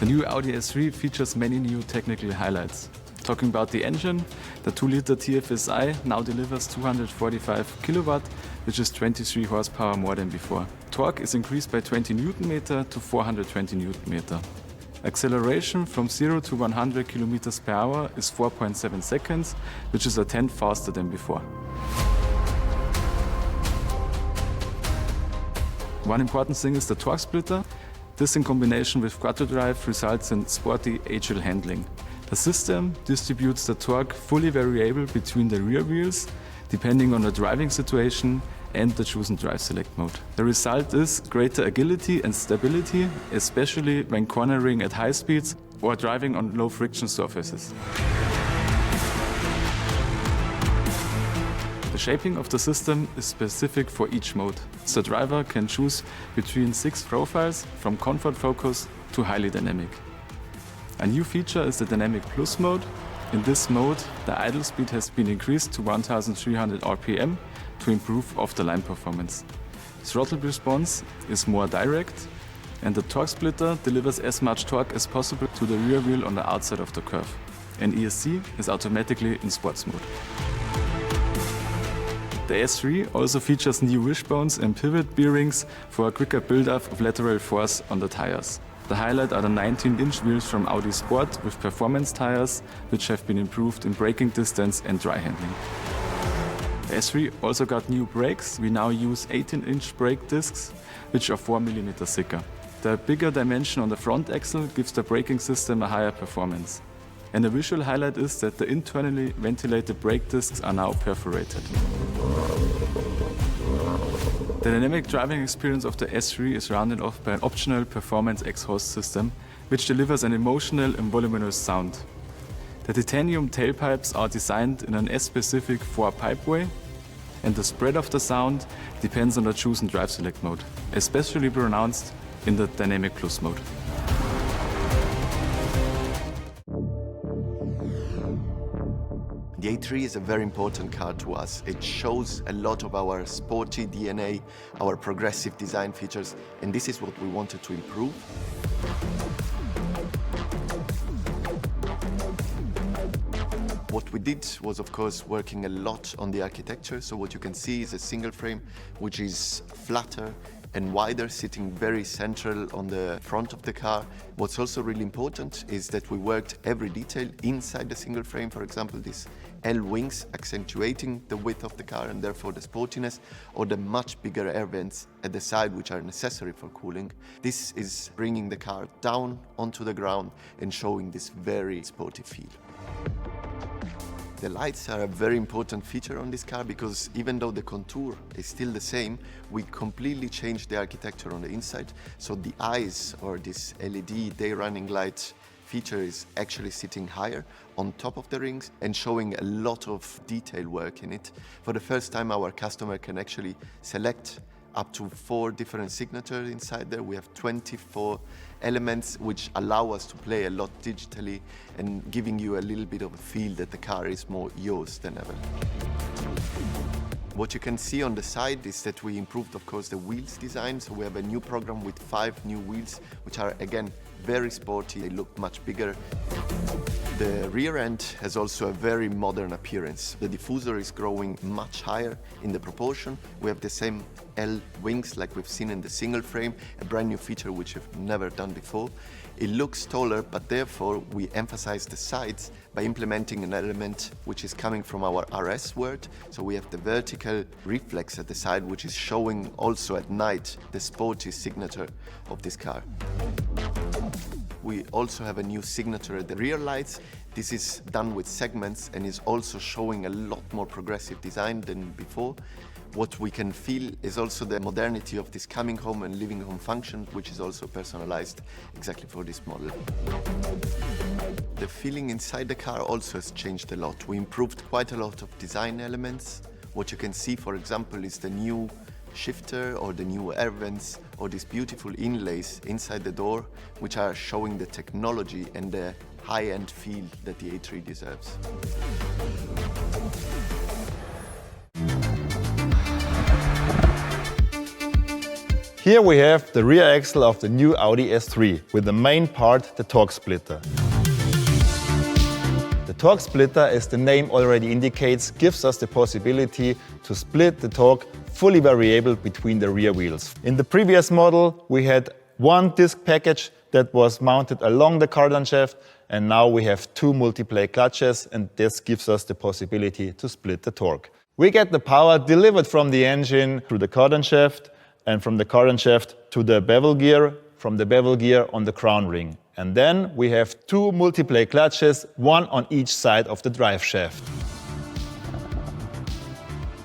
new Audi S3 features many new technical highlights. Talking about the engine, the 2-liter TFSI now delivers 245 kilowatt, which is 23 horsepower more than before. Torque is increased by 20 Nm to 420 Nm. Acceleration from 0 to 100 km per hour is 4.7 seconds, which is a tenth faster than before. One important thing is the torque splitter. This in combination with quattro drive results in sporty agile handling. The system distributes the torque fully variable between the rear wheels, depending on the driving situation and the chosen drive select mode. The result is greater agility and stability, especially when cornering at high speeds or driving on low friction surfaces. The shaping of the system is specific for each mode. The driver can choose between 6 profiles, from comfort focus to highly dynamic. A new feature is the Dynamic Plus mode. In this mode, the idle speed has been increased to 1300 RPM to improve off-the-line performance. Throttle response is more direct, and the torque splitter delivers as much torque as possible to the rear wheel on the outside of the curve. And ESC is automatically in sports mode. The S3 also features new wishbones and pivot bearings for a quicker build-up of lateral force on the tires. The highlight are the 19-inch wheels from Audi Sport with performance tires, which have been improved in braking distance and dry handling. The S3 also got new brakes. We now use 18-inch brake discs, which are 4 mm thicker. The bigger dimension on the front axle gives the braking system a higher performance. And the visual highlight is that the internally ventilated brake discs are now perforated. The dynamic driving experience of the S3 is rounded off by an optional performance exhaust system, which delivers an emotional and voluminous sound. The titanium tailpipes are designed in an S-specific 4-pipeway, and the spread of the sound depends on the chosen drive select mode, especially pronounced in the Dynamic Plus mode. The A3 is a very important car to us. It shows a lot of our sporty DNA, our progressive design features, and this is what we wanted to improve. What we did was, of course, working a lot on the architecture. So what you can see is a single frame, which is flatter and wider, sitting very central on the front of the car. What's also really important is that we worked every detail inside the single frame. For example, these L wings accentuating the width of the car and therefore the sportiness, or the much bigger air vents at the side which are necessary for cooling. This is bringing the car down onto the ground and showing this very sporty feel. The lights are a very important feature on this car because even though the contour is still the same, we completely changed the architecture on the inside. So the eyes, or this LED day running light feature, is actually sitting higher on top of the rings and showing a lot of detail work in it. For the first time, our customer can actually select up to 4 different signatures inside there. We have 24 elements which allow us to play a lot digitally and giving you a little bit of a feel that the car is more yours than ever. What you can see on the side is that we improved, of course, the wheels design. So we have a new program with 5 new wheels, which are, again, very sporty. They look much bigger. The rear end has also a very modern appearance. The diffuser is growing much higher in the proportion. We have the same L wings like we've seen in the single frame, a brand new feature which we've never done before. It looks taller, but therefore we emphasize the sides by implementing an element which is coming from our RS word. So we have the vertical reflex at the side, which is showing also at night the sporty signature of this car. We also have a new signature at the rear lights. This is done with segments and is also showing a lot more progressive design than before. What we can feel is also the modernity of this coming home and living home function, which is also personalized exactly for this model. The feeling inside the car also has changed a lot. We improved quite a lot of design elements. What you can see, for example, is the new shifter or the new air vents or these beautiful inlays inside the door, which are showing the technology and the high-end feel that the A3 deserves. Here we have the rear axle of the new Audi S3 with the main part, the torque splitter. The torque splitter, as the name already indicates, gives us the possibility to split the torque fully variable between the rear wheels. In the previous model we had one disc package that was mounted along the cardan shaft, and now we have two multiplay clutches, and this gives us the possibility to split the torque. We get the power delivered from the engine through the cardan shaft, and from the cardan shaft to the bevel gear, from the bevel gear on the crown ring. And then we have two multiplay clutches, one on each side of the drive shaft.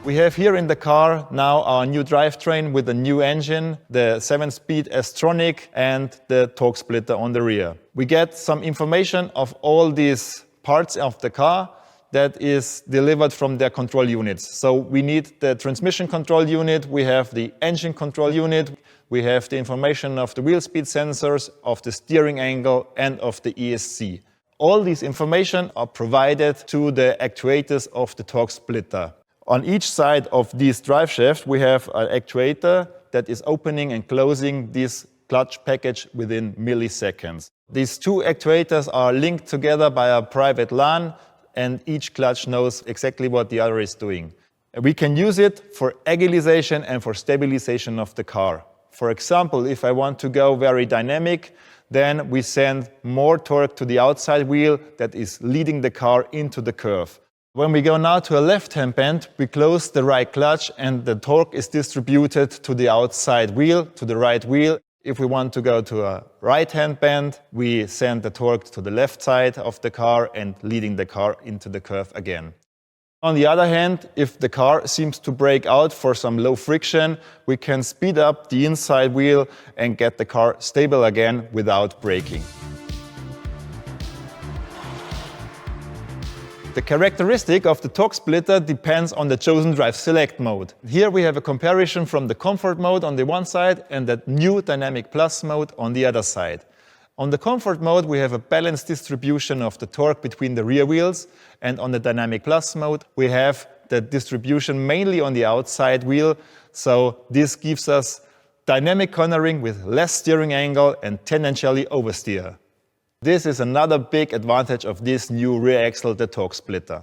We have here in the car now our new drivetrain with the new engine, the 7-speed S-tronic and the torque splitter on the rear. We get some information of all these parts of the car that is delivered from their control units. So we need the transmission control unit, we have the engine control unit, we have the information of the wheel speed sensors, of the steering angle and of the ESC. All these information are provided to the actuators of the torque splitter. On each side of this drive shaft we have an actuator that is opening and closing this clutch package within milliseconds. These two actuators are linked together by a private LAN, and each clutch knows exactly what the other is doing. We can use it for agilization and for stabilization of the car. For example, if I want to go very dynamic, then we send more torque to the outside wheel that is leading the car into the curve. When we go now to a left-hand bend, we close the right clutch and the torque is distributed to the outside wheel, to the right wheel. If we want to go to a right-hand bend, we send the torque to the left side of the car and leading the car into the curve again. On the other hand, if the car seems to break out for some low friction, we can speed up the inside wheel and get the car stable again without braking. The characteristic of the torque splitter depends on the chosen drive select mode. Here we have a comparison from the comfort mode on the one side and the new dynamic plus mode on the other side. On the comfort mode we have a balanced distribution of the torque between the rear wheels, and on the dynamic plus mode we have the distribution mainly on the outside wheel, so this gives us dynamic cornering with less steering angle and tangentially oversteer. This is another big advantage of this new rear axle, the torque splitter.